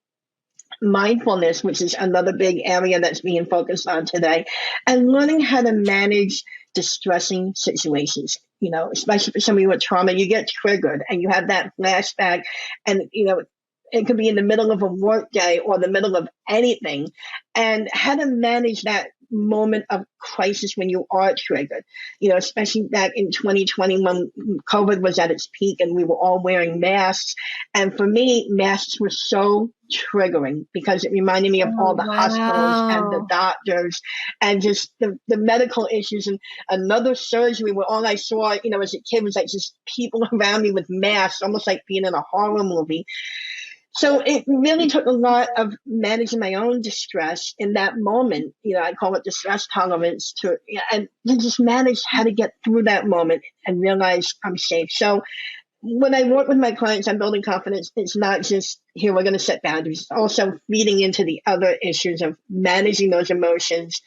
Mindfulness, which is another big area that's being focused on today, and learning how to manage distressing situations. You know, especially for somebody with trauma, you get triggered and you have that flashback, and, you know, it could be in the middle of a work day or the middle of anything, and how to manage that moment of crisis when you are triggered, you know, especially back in 2020 when COVID was at its peak and we were all wearing masks. And for me, masks were so triggering because it reminded me of all the hospitals and the doctors and just the medical issues, and another surgery where all I saw, you know, as a kid was like just people around me with masks, almost like being in a horror movie. So it really took a lot of managing my own distress in that moment. You know, I call it distress tolerance and to just manage how to get through that moment and realize I'm safe. So when I work with my clients on building confidence, it's not just here, we're going to set boundaries, it's also feeding into the other issues of managing those emotions,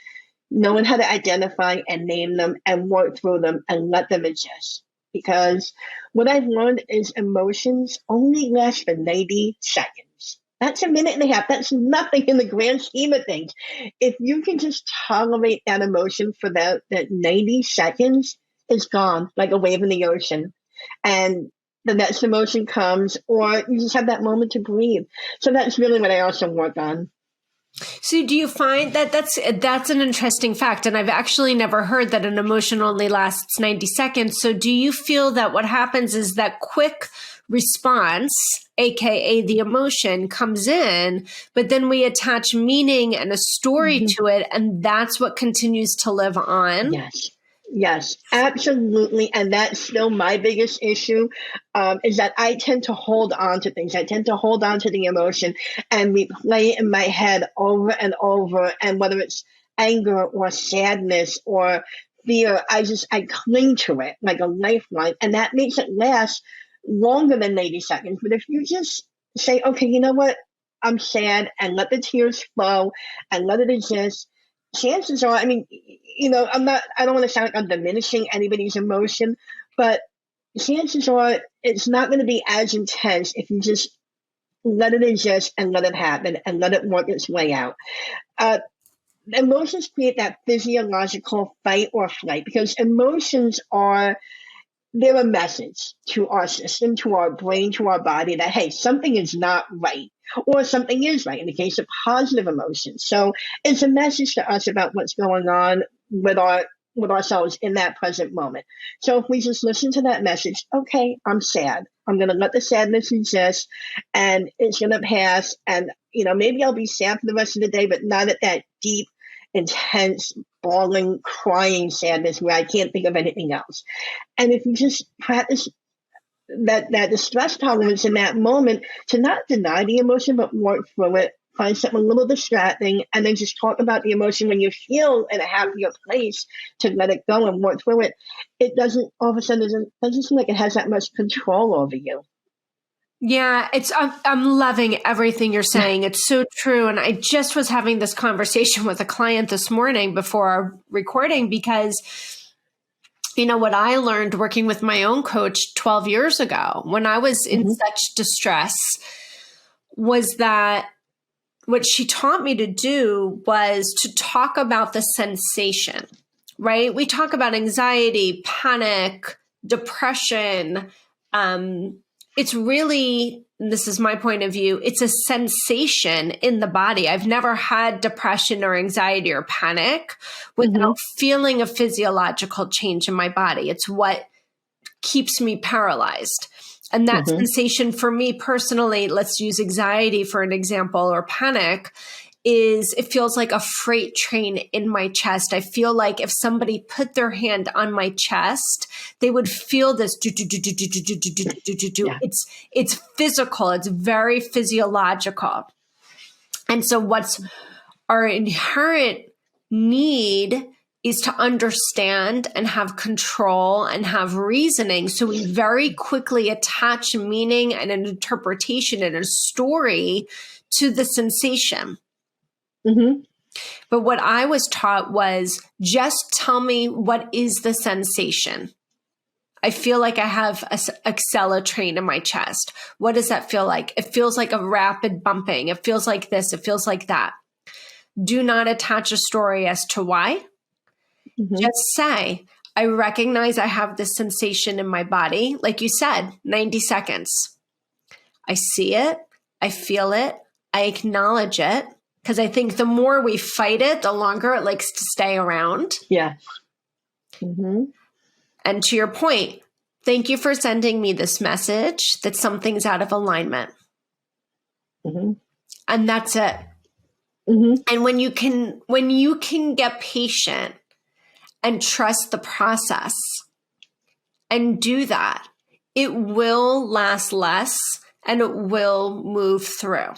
knowing how to identify and name them and work through them and let them adjust. Because what I've learned is emotions only last for 90 seconds. That's a minute and a half. That's nothing in the grand scheme of things. If you can just tolerate that emotion for that 90 seconds, it's gone like a wave in the ocean. and the next emotion comes, or you just have that moment to breathe. So that's really what I also work on. So do you find that that's an interesting fact? And I've actually never heard that an emotion only lasts 90 seconds. So do you feel that what happens is that quick response, AKA the emotion, comes in, but then we attach meaning and a story to it, and that's what continues to live on? Yes, absolutely. And that's still my biggest issue, is that I tend to hold on to things. I tend to hold on to the emotion and replay it in my head over and over. And whether it's anger or sadness or fear, I cling to it like a lifeline. And that makes it last longer than 90 seconds. But if you just say, okay, you know what? I'm sad, and let the tears flow and let it exist. Chances are, I mean, I don't want to sound like I'm diminishing anybody's emotion, but chances are it's not going to be as intense if you just let it exist and let it happen and let it work its way out. Emotions create that physiological fight or flight, because emotions they're a message to our system, to our brain, to our body that, hey, something is not right, or something is right in the case of positive emotions. So it's a message to us about what's going on with ourselves in that present moment. So if we just listen to that message, okay, I'm sad. I'm going to let the sadness exist, and it's going to pass. And, maybe I'll be sad for the rest of the day, but not at that deep, intense, bawling, crying sadness where I can't think of anything else. And if you just practice that distress tolerance in that moment, to not deny the emotion, but work through it, find something a little distracting, and then just talk about the emotion when you feel in a happier place, to let it go and work through it. It doesn't all of a sudden doesn't seem like it has that much control over you. Yeah, I'm loving everything you're saying. It's so true. And I just was having this conversation with a client this morning before our recording, because what I learned working with my own coach 12 years ago when I was in such distress was that what she taught me to do was to talk about the sensation, right? We talk about anxiety, panic, depression. It's really, this is my point of view, it's a sensation in the body. I've never had depression or anxiety or panic without feeling a physiological change in my body. It's what keeps me paralyzed. And that sensation for me personally, let's use anxiety for an example, or panic, is it feels like a freight train in my chest. I feel like if somebody put their hand on my chest, they would feel this. It's physical. It's very physiological. And so what's our inherent need is to understand and have control and have reasoning. So we very quickly attach meaning and an interpretation and a story to the sensation. But what I was taught was, just tell me, what is the sensation? I feel like I have a Excella train in my chest. What does that feel like? It feels like a rapid bumping. It feels like this. It feels like that. Do not attach a story as to why. Just say, I recognize I have this sensation in my body. Like you said, 90 seconds. I see it. I feel it. I acknowledge it. Because I think the more we fight it, the longer it likes to stay around. Yeah. And to your point, thank you for sending me this message that something's out of alignment. And that's it. And when you can get patient and trust the process and do that, it will last less and it will move through.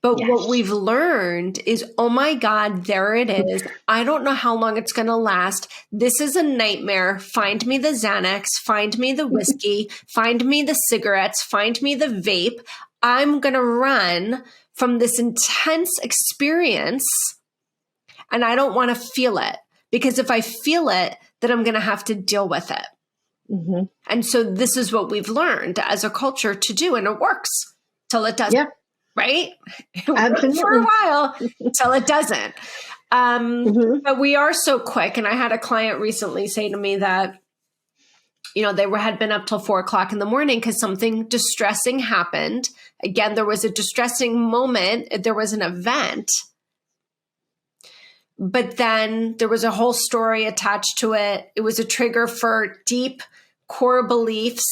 But what we've learned is, oh my God, there it is. I don't know how long it's going to last. This is a nightmare. Find me the Xanax, find me the whiskey, find me the cigarettes, find me the vape. I'm going to run from this intense experience, and I don't want to feel it, because if I feel it, then I'm going to have to deal with it. And so this is what we've learned as a culture to do, and it works till it doesn't. Right? It works for a while till it doesn't. But we are so quick. And I had a client recently say to me that they had been up till 4:00 in the morning because something distressing happened. Again, there was a distressing moment. There was an event. But then there was a whole story attached to it. It was a trigger for deep core beliefs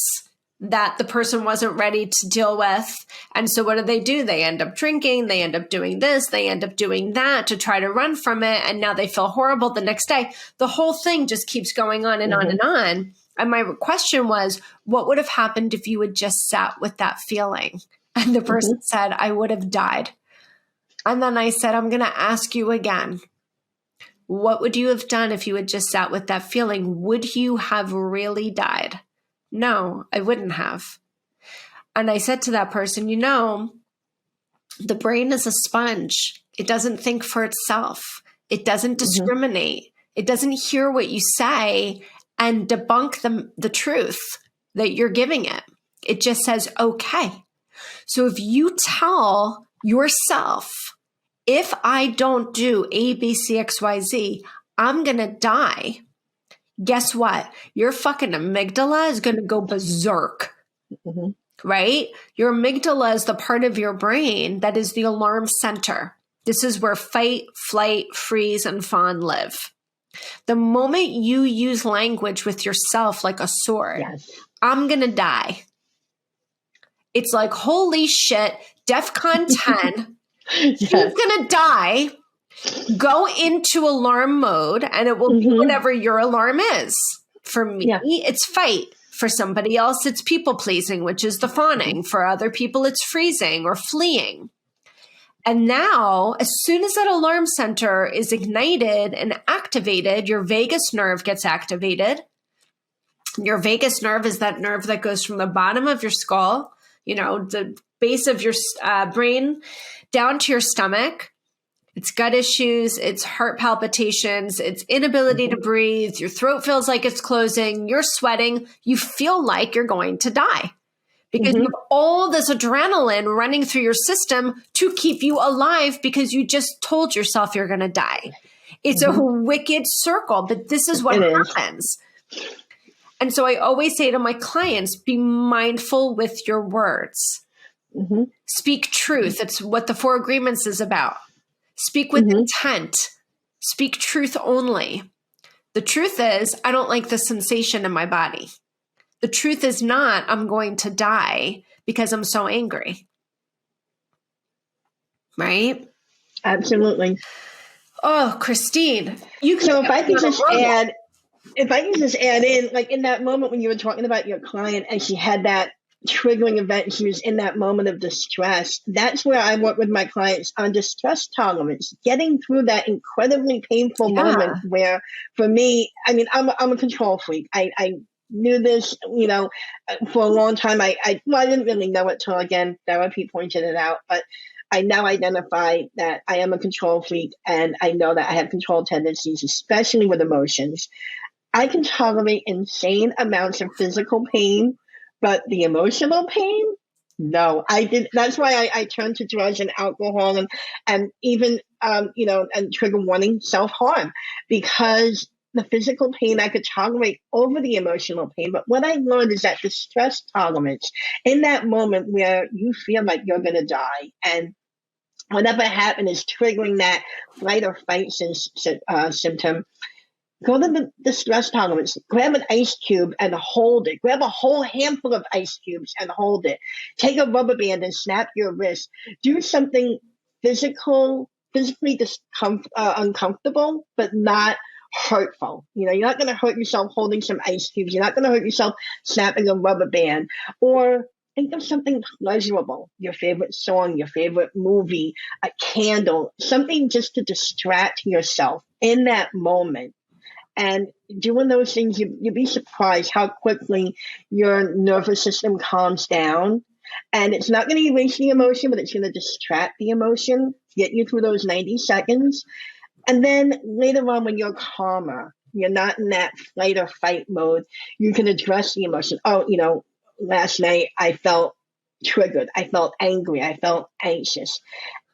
that the person wasn't ready to deal with. And so what do? They end up drinking. They end up doing this. They end up doing that to try to run from it. And now they feel horrible the next day. The whole thing just keeps going on and on and on. And my question was, what would have happened if you had just sat with that feeling? And the person said, I would have died. And then I said, I'm going to ask you again. What would you have done if you had just sat with that feeling? Would you have really died? No, I wouldn't have. And I said to that person, the brain is a sponge. It doesn't think for itself. It doesn't discriminate. It doesn't hear what you say and debunk the truth that you're giving it. It just says, okay. So if you tell yourself, if I don't do A, B, C, X, Y, Z, I'm going to die. Guess what? Your fucking amygdala is going to go berserk, right? Your amygdala is the part of your brain that is the alarm center. This is where fight, flight, freeze, and fawn live. The moment you use language with yourself like a sword, I'm going to die. It's like, holy shit, DEFCON 10. He's going to die. Go into alarm mode and it will be whatever your alarm is. For me, it's fight. For somebody else, it's people pleasing, which is the fawning. For other people, it's freezing or fleeing. And now, as soon as that alarm center is ignited and activated, your vagus nerve gets activated. Your vagus nerve is that nerve that goes from the bottom of your skull, the base of your brain, down to your stomach. It's gut issues, it's heart palpitations, it's inability to breathe, your throat feels like it's closing, you're sweating, you feel like you're going to die because you have all this adrenaline running through your system to keep you alive because you just told yourself you're going to die. It's a wicked circle, but this is what happens. And so I always say to my clients, be mindful with your words. Speak truth. It's what the 4 agreements is about. Speak with intent. Speak truth only. The truth is, I don't like the sensation in my body. The truth is not, I'm going to die because I'm so angry. Right? Absolutely. Oh, Christine, So if I could just add in, like in that moment when you were talking about your client and she had that triggering event, she was in that moment of distress. That's where I work with my clients on distress tolerance, getting through that incredibly painful moment where, for me, I mean, I'm a control freak. I knew this, for a long time. I didn't really know it till, again, therapy pointed it out, but I now identify that I am a control freak and I know that I have control tendencies, especially with emotions. I can tolerate insane amounts of physical pain, but the emotional pain, no, I did. That's why I turned to drugs and alcohol and even, and trigger warning, self-harm, because the physical pain I could tolerate over the emotional pain. But what I learned is that the stress tolerance in that moment where you feel like you're going to die and whatever happened is triggering that flight or fight symptom. Go to the stress tolerance, grab an ice cube and hold it. Grab a whole handful of ice cubes and hold it. Take a rubber band and snap your wrist. Do something physically uncomfortable, but not hurtful. You're not going to hurt yourself holding some ice cubes. You're not going to hurt yourself snapping a rubber band. Or think of something pleasurable, your favorite song, your favorite movie, a candle, something just to distract yourself in that moment. And doing those things, you'd be surprised how quickly your nervous system calms down. And it's not going to erase the emotion, but it's going to distract the emotion, get you through those 90 seconds. And then later on, when you're calmer, you're not in that flight or fight mode, you can address the emotion. Oh, last night I felt triggered. I felt angry. I felt anxious.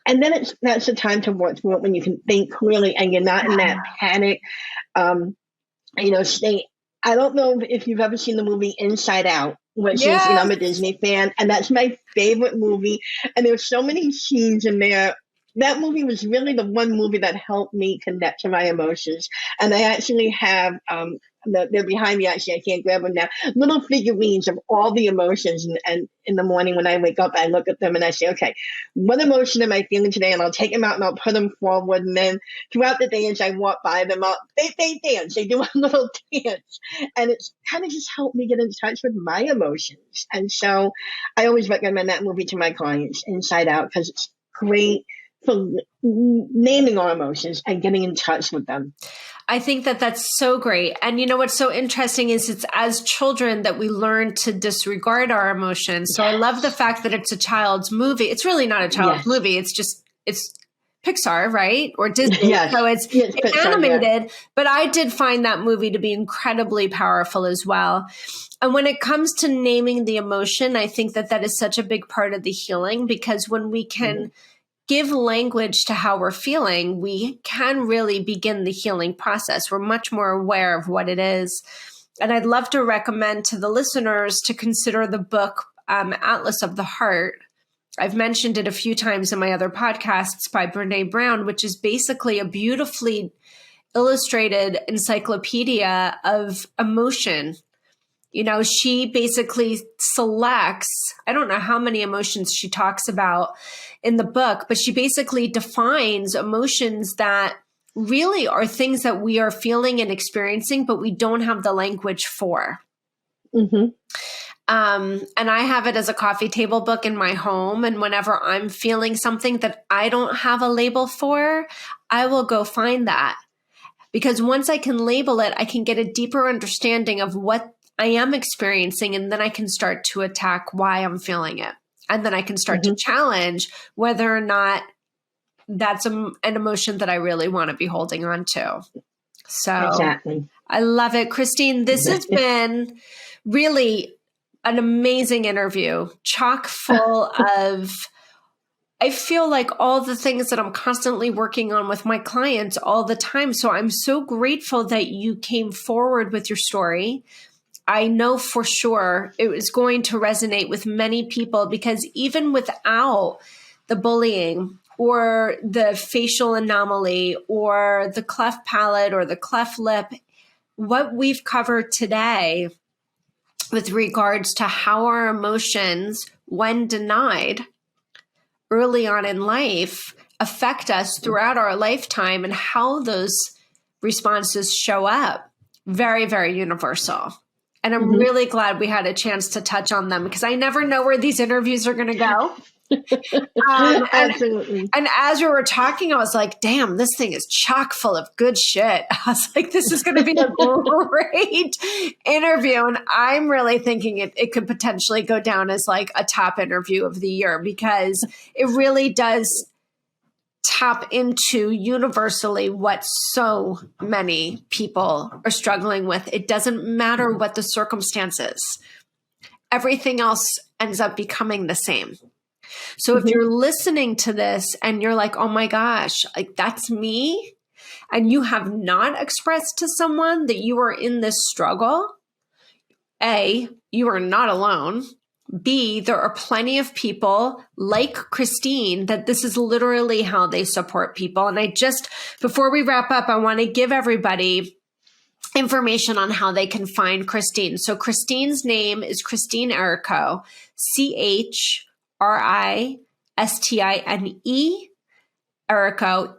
And then that's the time to work through it when you can think clearly and you're not in that panic, state. I don't know if you've ever seen the movie Inside Out, which is, Yeah. I'm a Disney fan, and that's my favorite movie. And there's so many scenes in there. That movie was really the one movie that helped me connect to my emotions. And I actually have, they're behind me, actually, I can't grab them now, little figurines of all the emotions. And in the morning when I wake up, I look at them and I say, okay, what emotion am I feeling today? And I'll take them out and I'll put them forward. And then throughout the day, as I walk by them, they dance, they do a little dance. And it's kind of just helped me get in touch with my emotions. And so I always recommend that movie to my clients, Inside Out, because it's great for naming our emotions and getting in touch with them. I think that that's so great. And you know what's so interesting is it's as children that we learn to disregard our emotions. So I love the fact that it's a child's movie. It's really not a child's movie. It's Pixar, right? Or Disney. Yes. So it's Pixar, animated, but I did find that movie to be incredibly powerful as well. And when it comes to naming the emotion, I think that that is such a big part of the healing, because when we can give language to how we're feeling, we can really begin the healing process. We're much more aware of what it is. And I'd love to recommend to the listeners to consider the book, Atlas of the Heart. I've mentioned it a few times in my other podcasts by Brene Brown, which is basically a beautifully illustrated encyclopedia of emotion. You know, she basically selects, I don't know how many emotions she talks about in the book, but she basically defines emotions that really are things that we are feeling and experiencing, but we don't have the language for. Mm-hmm. And I have it as a coffee table book in my home. And whenever I'm feeling something that I don't have a label for, I will go find that. Because once I can label it, I can get a deeper understanding of what I am experiencing, and then I can start to attack why I'm feeling it. And then I can start to challenge whether or not that's an emotion that I really want to be holding on to. So exactly. I love it. Christine, this has been really an amazing interview, chock full of, I feel like all the things that I'm constantly working on with my clients all the time. So I'm so grateful that you came forward with your story. I know for sure it was going to resonate with many people, because even without the bullying or the facial anomaly or the cleft palate or the cleft lip, what we've covered today with regards to how our emotions, when denied early on in life, affect us throughout our lifetime, and how those responses show up, very, very universal. And I'm really glad we had a chance to touch on them, because I never know where these interviews are going to go. Absolutely. And as we were talking, I was like, damn, this thing is chock full of good shit. I was like, this is going to be a great interview. And I'm really thinking it could potentially go down as like a top interview of the year, because it really does tap into universally what so many people are struggling with. It doesn't matter what the circumstances. Everything else ends up becoming the same. So if you're listening to this and you're like, oh my gosh, like that's me, and you have not expressed to someone that you are in this struggle, A, you are not alone. B, there are plenty of people like Christine that this is literally how they support people. And before we wrap up, I want to give everybody information on how they can find Christine. So Christine's name is Christine Errico, CHRISTINE, Errico, ERRICO,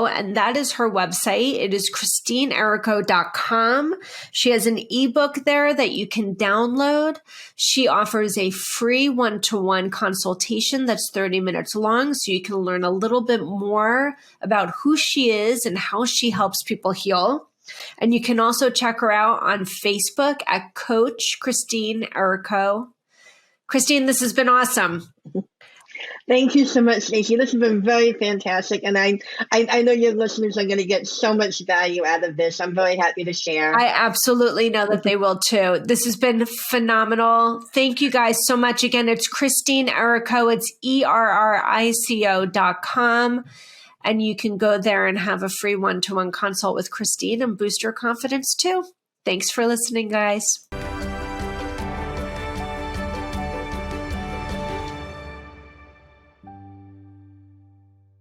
and that is her website. It is ChristineErrico.com. She has an ebook there that you can download. She offers a free one-to-one consultation that's 30 minutes long, so you can learn a little bit more about who she is and how she helps people heal. And you can also check her out on Facebook at Coach Christine Errico. Christine, this has been awesome. Thank you so much, Stacey. This has been very fantastic. And I know your listeners are going to get so much value out of this. I'm very happy to share. I absolutely know that they will too. This has been phenomenal. Thank you guys so much. Again, it's Christine Errico. It's ERRICO.com. and you can go there and have a free one-to-one consult with Christine and boost your confidence too. Thanks for listening, guys.